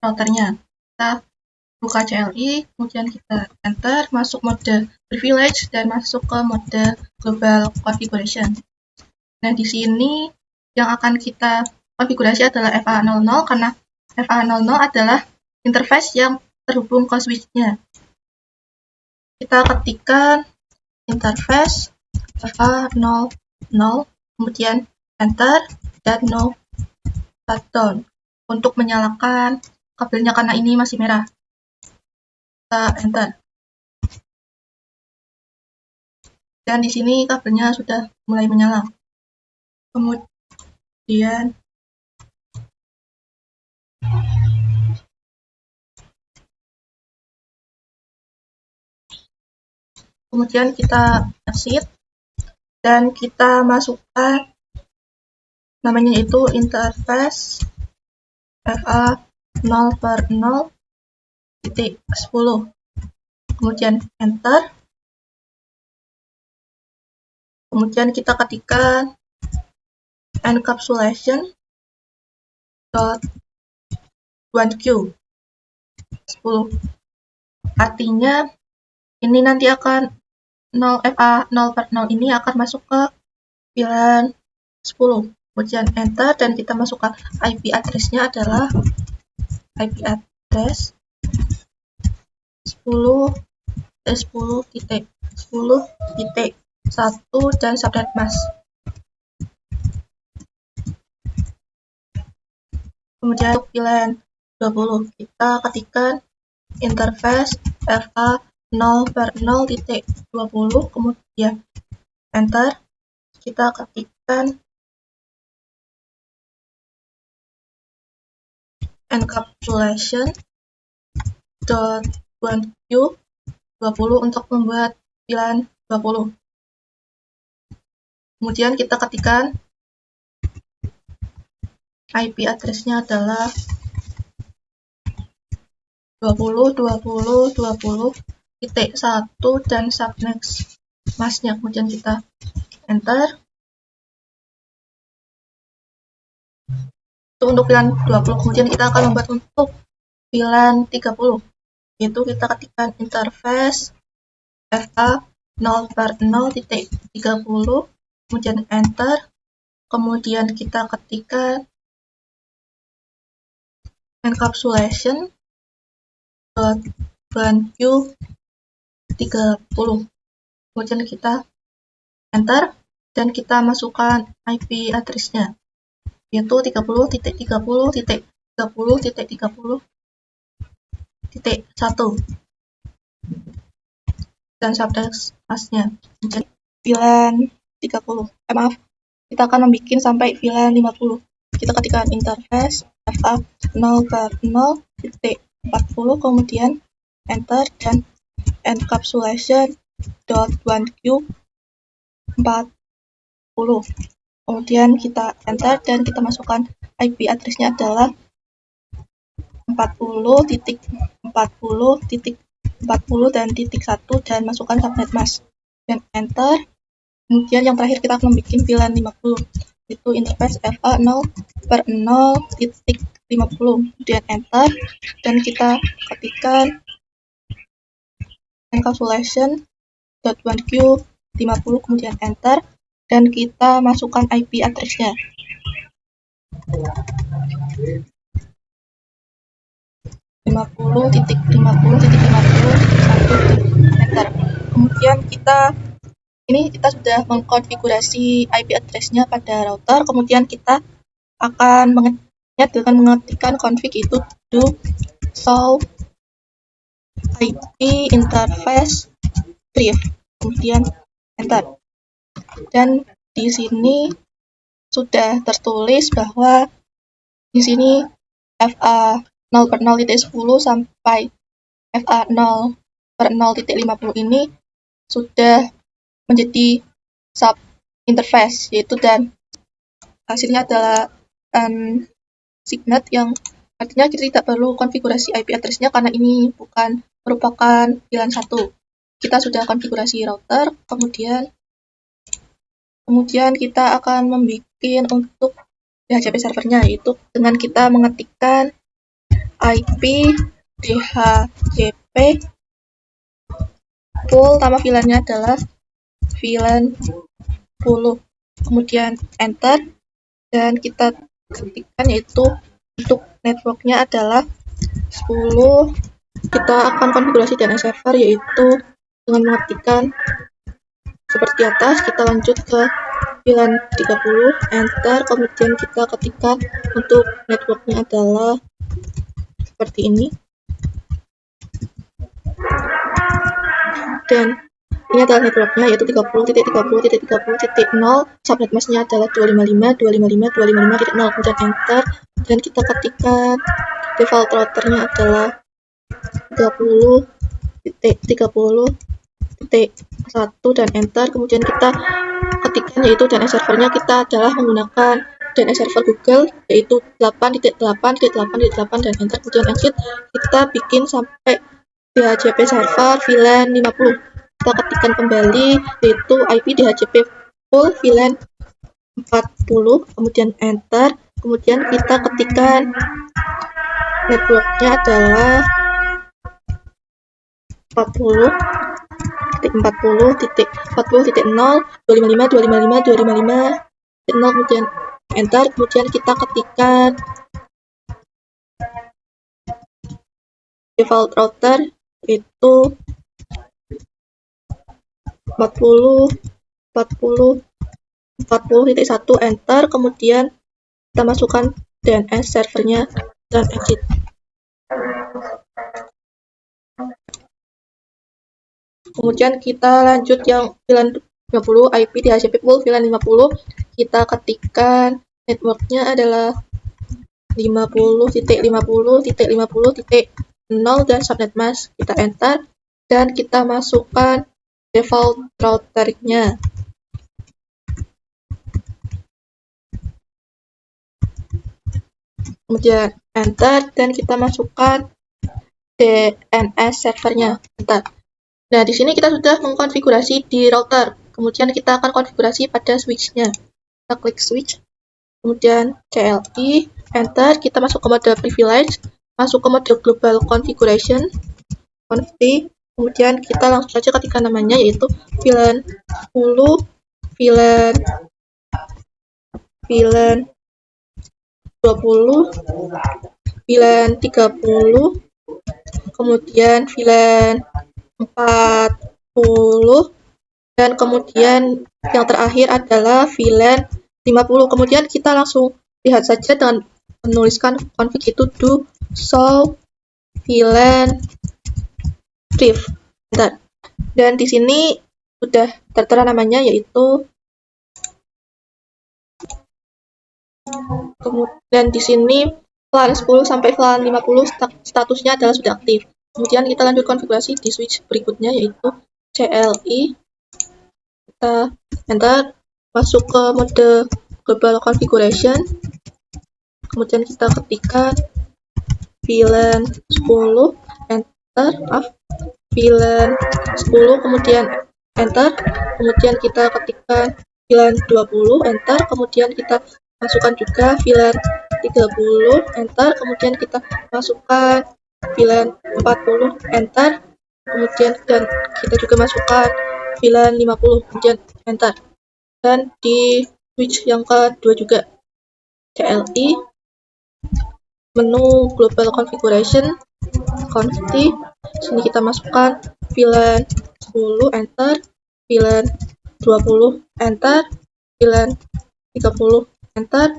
routernya. Kita buka CLI, kemudian kita enter, masuk mode privilege dan masuk ke mode global configuration. Nah, di sini yang akan kita konfigurasi adalah FA00 karena FA00 adalah interface yang terhubung ke switch-nya. Kita ketikkan interface FA00, kemudian enter dan no shutdown untuk menyalakan kabelnya karena ini masih merah. Kita enter. Dan di sini kabelnya sudah mulai menyala. Kemudian kita exit dan kita masukkan namanya itu interface FA0/0.10. Kemudian enter. Kemudian kita ketikkan encapsulation.1Q 10. Artinya ini nanti akan FA0/0 ini akan masuk ke VLAN 10. Kemudian enter dan kita masukkan IP address-nya adalah IP address 10.10.1 dan subnet mask. Kemudian untuk VLAN 20 kita ketikkan interface FA0/0.20, kemudian enter. Kita ketikkan encapsulation.1Q 20 untuk membuat VLAN 20. Kemudian kita ketikkan IP address-nya adalah 20.20.20.1 dan subnet mask-nya. Kemudian kita enter. Itu untuk VLAN 20. Kemudian kita akan membuat untuk VLAN 30, yaitu kita ketikkan interface FA0/0.30, kemudian enter. Kemudian kita ketikkan encapsulation.1Q 30. Kemudian kita enter dan kita masukkan IP address-nya, yaitu 30.30.30.30.1 dan subnet mask-nya. VLAN 30. Kita akan membuat sampai VLAN 50. Kita ketikkan interface FA0/0.40, kemudian enter dan encapsulation.1Q 40. Kemudian kita enter dan kita masukkan IP address-nya adalah 40.40.40 dan .1 dan masukkan subnet mask dan enter. Kemudian yang terakhir kita akan membuat VLAN 50, itu interface FA0/0.50. Kemudian enter dan kita ketikkan encapsulation.1Q 50, kemudian enter dan kita masukkan IP address-nya. Enter. Kemudian kita sudah mengkonfigurasi IP address-nya pada router. Kemudian kita akan mengetikkan config itu do show IP interface brief. Kemudian enter. Dan di sini sudah tertulis bahwa di sini FA0/0.10 sampai FA0/0.50 ini sudah menjadi sub interface, yaitu dan hasilnya adalah signet yang artinya kita tidak perlu konfigurasi IP address-nya karena ini bukan merupakan VLAN 1. Kita sudah konfigurasi router, kemudian kita akan membuat untuk DHCP servernya, yaitu dengan kita mengetikkan IP DHCP pool, nama VLAN-nya adalah VLAN 10, kemudian enter, dan kita ketikkan yaitu untuk networknya adalah 10. Kita akan konfigurasi DNS server yaitu dengan mengetikkan seperti atas. Kita lanjut ke VLAN 30, enter, kemudian kita ketikkan untuk networknya adalah seperti ini, dan ini adalah networknya yaitu 30.30.30.0, subnet masknya adalah 255.255.255.0, kemudian enter, dan kita ketikkan default routernya adalah 30.30.1 dan enter, kemudian kita ketikkan yaitu DNS servernya kita adalah menggunakan DNS server Google yaitu 8.8.8.8 dan enter, kemudian exit. Kita bikin sampai DHCP server VLAN 50. Kita ketikkan kembali yaitu IP DHCP full VLAN 40, kemudian enter, kemudian kita ketikkan networknya adalah 40.40.0.255.255.255.0, kemudian enter, kemudian kita ketikkan default router itu 40.40.40.1, enter, kemudian kita masukkan DNS servernya dan exit. Kemudian kita lanjut yang VLAN 50, IP DHCP pool VLAN 50. Kita ketikkan networknya adalah 50.50.50.0 dan subnet mask. Kita enter dan kita masukkan default routernya. Kemudian enter dan kita masukkan DNS servernya. Enter. Nah, di sini kita sudah mengkonfigurasi di router. Kemudian kita akan konfigurasi pada switch-nya. Kita klik switch, kemudian CLI, enter, kita masuk ke mode privilege, masuk ke mode global configuration, config, kemudian kita langsung saja ketikkan namanya yaitu VLAN 10, VLAN 20, VLAN 30, kemudian VLAN 40, dan kemudian yang terakhir adalah VLAN 50. Kemudian kita langsung lihat saja dengan menuliskan config itu do show VLAN brief. Dan di sini sudah tertera namanya yaitu, kemudian di sini VLAN 10 sampai VLAN 50 statusnya adalah sudah aktif. Kemudian kita lanjut konfigurasi di switch berikutnya yaitu CLI. Kita enter, masuk ke mode global configuration, kemudian kita ketikkan VLAN 10, enter, VLAN 10, kemudian enter, kemudian kita ketikkan VLAN 20, enter, kemudian kita masukkan juga VLAN 30, enter, kemudian kita masukkan VLAN 40, enter, kemudian dan kita juga masukkan VLAN 50, kemudian enter. Dan di switch yang kedua juga CLI, menu global configuration, config, sini kita masukkan VLAN 10, enter, VLAN 20, enter, VLAN 30, enter,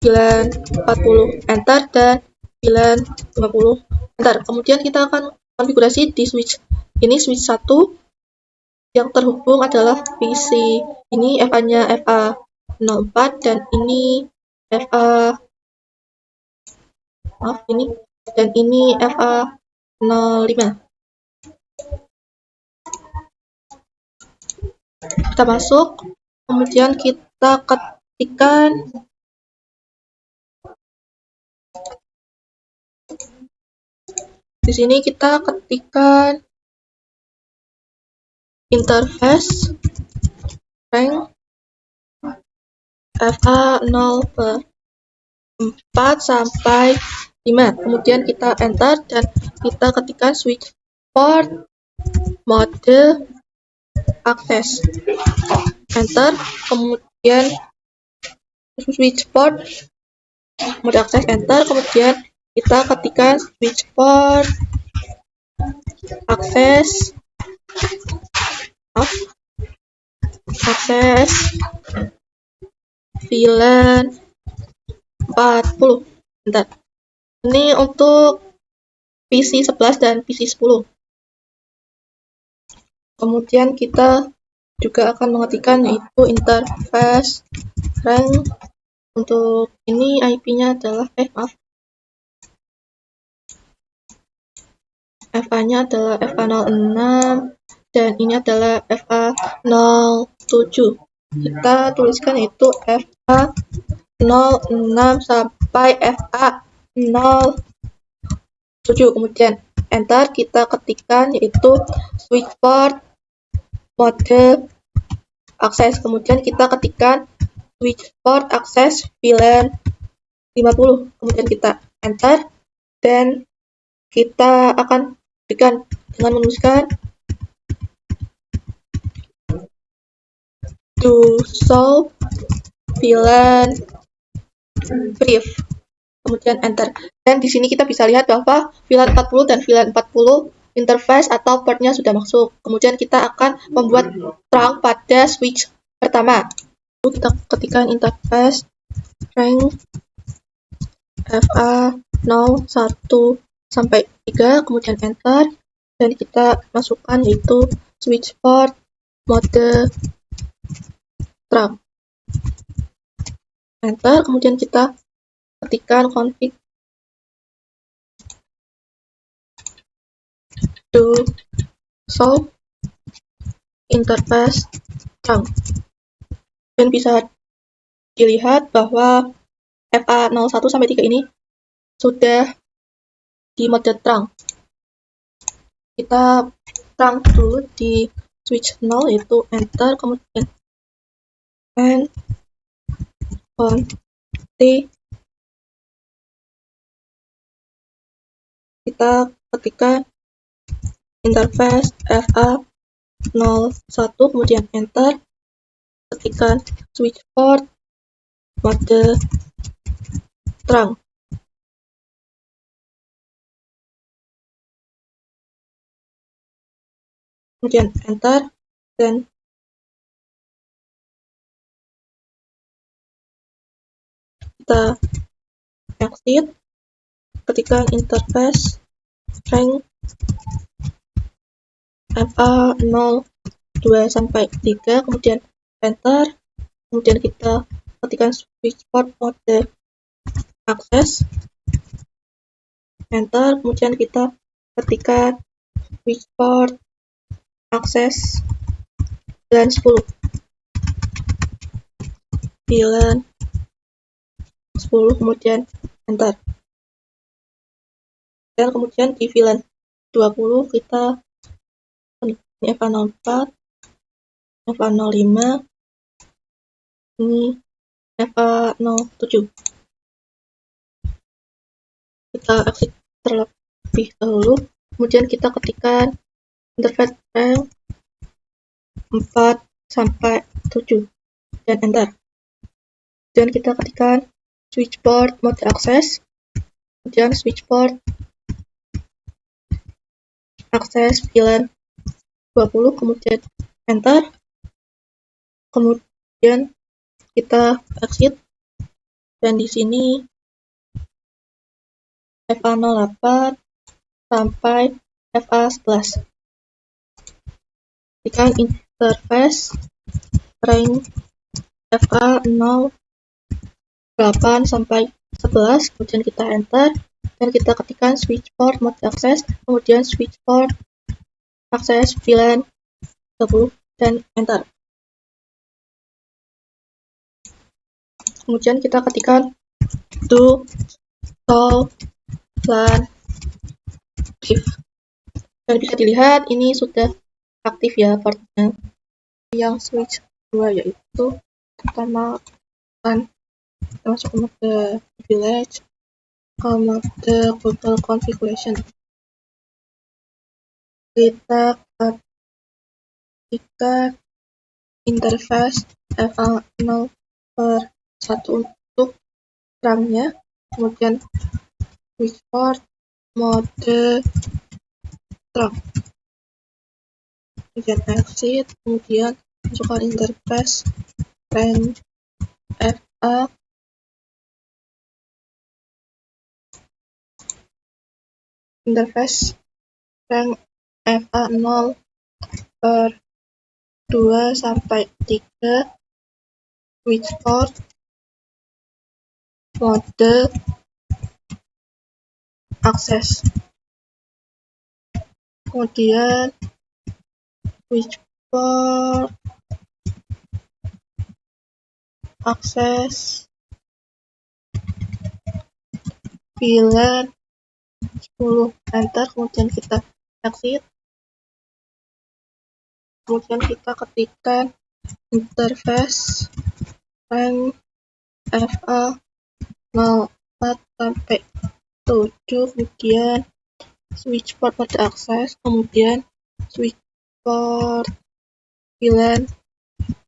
VLAN 40, enter, dan VLAN 50, enter. Kemudian kita akan konfigurasi di switch ini, switch 1 yang terhubung adalah PC. Ini FA-nya FA04 dan ini ini FA05. Kita masuk, kemudian kita ketikkan di sini, kita ketikkan interface rank FA0/4 sampai 5. Kemudian kita enter dan kita ketikkan switch port mode access. Enter, kemudian switch port mode access, enter, kemudian kita ketikkan switch port access VLAN 40. Bentar. Ini untuk PC 11 dan PC 10. Kemudian kita juga akan mengetikkan yaitu interface rank. Untuk ini IP-nya adalah FA-nya adalah FA06 dan ini adalah FA07. Kita tuliskan itu FA06 sampai FA07, kemudian enter, kita ketikkan yaitu switch port mode access, kemudian kita ketikkan switch port access VLAN 50, kemudian kita enter dan kita akan berikan dengan menuliskan to solve VLAN brief, kemudian enter. Dan di sini kita bisa lihat bahwa VLAN 40 dan VLAN 40 interface atau portnya sudah masuk. Kemudian kita akan membuat terang pada switch pertama. Lalu kita ketikkan interface rank FA01 sampai 3, kemudian enter dan kita masukkan yaitu switch port mode terang. Enter, kemudian kita ketikkan config to solve interface terang. Dan bisa dilihat bahwa FA01 sampai 3 ini sudah di mode terang. Kita terang dulu di switch 0 yaitu enter, kemudian and on T kita ketikkan interface FA01, kemudian enter, ketikkan switch port mode terang. Kemudian enter dan kita exit, ketikkan interface rank FA02 sampai 3, kemudian enter, kemudian kita ketikkan switch port mode access, enter, kemudian kita ketikkan switch port access VLAN 10, kemudian enter. Dan kemudian di VLAN 20 kita ini FA04, FA05, ini FA07. Kita exit terlebih dahulu, kemudian kita ketikkan interface rank 4 sampai 7 dan enter. Dan kita ketikkan switch port mode access, kemudian switch port access VLAN 20, kemudian enter, kemudian kita exit dan di sini FA08 sampai FA11. Ketikkan interface rank FA08 sampai 11, kemudian kita enter dan kita ketikkan switch port mode access, kemudian switch port access VLAN 20 dan enter. Kemudian kita ketikkan to solve VLAN brief. Dan bisa dilihat ini sudah aktif ya portnya. Yang switch 2 yaitu pertama kan kita masuk ke mode village, ke mode global configuration. Kita ketikkan interface FA0/1 untuk RAM-nya, kemudian switch port mode terang, kemudian exit, kemudian masukkan interface range FA interface rank FA0/2-3 switch port mode akses, kemudian switch port akses VLAN 10, enter, kemudian kita exit, kemudian kita ketikkan interface rank FA04-7, kemudian switch port mode akses, kemudian switch port VLAN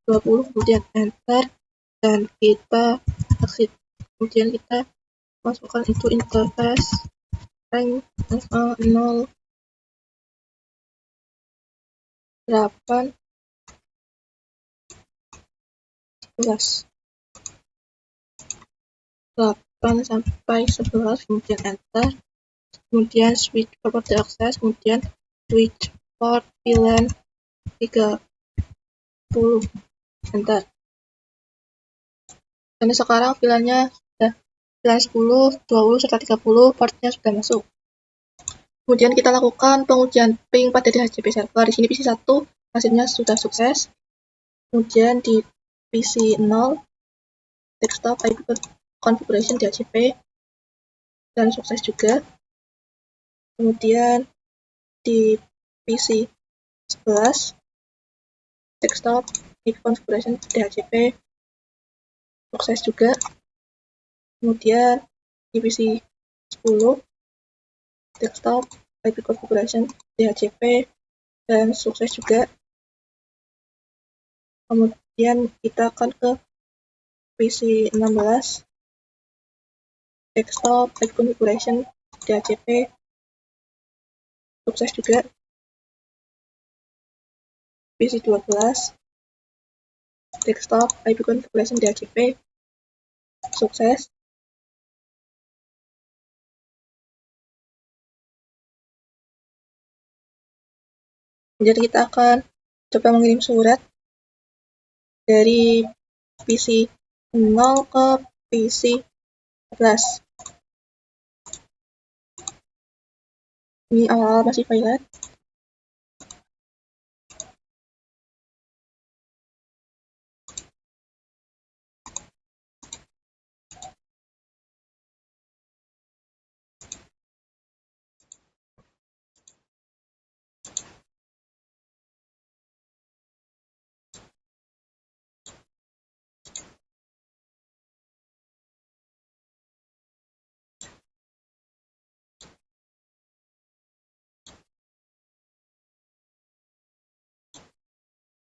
20, kemudian enter, dan kita exit, kemudian kita masukkan itu interface rank FA08-11 8-11, kemudian enter, kemudian switch port mode akses, kemudian switch port VLAN 30, enter. Dan sekarang VLAN-nya sudah VLAN 10, 20, serta 30 portnya sudah masuk. Kemudian kita lakukan pengujian ping pada DHCP server. Di sini PC 1 hasilnya sudah sukses. Kemudian di PC 0 desktop IP configuration DHCP dan sukses juga. Kemudian di PC 11 desktop IP configuration DHCP sukses juga. Kemudian di PC 10 desktop IP configuration DHCP dan sukses juga. Kemudian kita akan ke PC 16 desktop IP configuration DHCP sukses juga. PC 12 desktop IP configuration DHCP sukses. Jadi kita akan coba mengirim surat dari PC 0 ke PC 11. Ini awal-awal masih violet.